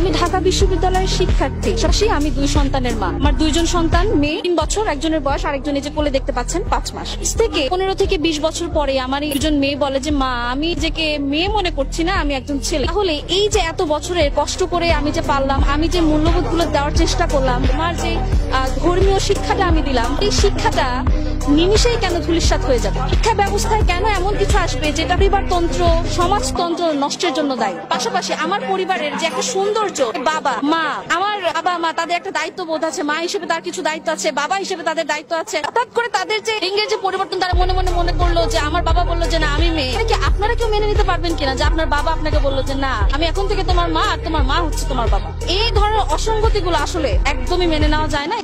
আমি ঢাকা বিশ্ববিদ্যালয়ের শিক্ষার্থী, পাশাপাশি আমি 2 সন্তানের মা। আমার 2জন সন্তান, মেয়ে 3 বছর, একজনের বয়স, আরেকজন এই যে কোলে দেখতে পাচ্ছেন 5 মাস। থেকে 15 থেকে 20 বছর পরে আমার এই 2জন মেয়ে বলে যে মা আমি নিজেকে মেয়ে মনে করছি না, আমি একজন ছেলে। তাহলে এই যে এত বছরের কষ্ট করে আমি যে পারলাম, আমি যে মূল্যবোধ গুলো দেওয়ার চেষ্টা করলাম, আমার যে ধর্মীয় শিক্ষাটা আমি দিলাম, এই শিক্ষাটা নিমিষেই কেন ধূলিসাৎ হয়ে যাবে? শিক্ষা ব্যবস্থায় কেন এমন কিছু আসবে যেটা পরিবারতন্ত্র, সমাজতন্ত্র নষ্টের জন্য দায়ী? পাশাপাশি আমার পরিবারের যে একটা সৌন্দর্য, বাবা মা, আমার বাবা মা তাদের একটা দায়িত্ববোধ আছে, মা হিসেবে তার কিছু দায়িত্ব আছে, বাবা হিসেবে তাদের দায়িত্ব আছে। হঠাৎ করে তাদের যে লিঙ্গের যে পরিবর্তন, তারা মনে করলো যে আমার বাবা বললো যে না আমি মেয়ে। কি আপনারা কেউ মেনে নিতে পারবেন কিনা যে আপনার বাবা আপনাকে বললো যে না আমি এখন থেকে তোমার মা, আর তোমার মা হচ্ছে তোমার বাবা? এই ধরনের অসঙ্গতি গুলো আসলে একদমই মেনে নেওয়া যায় না।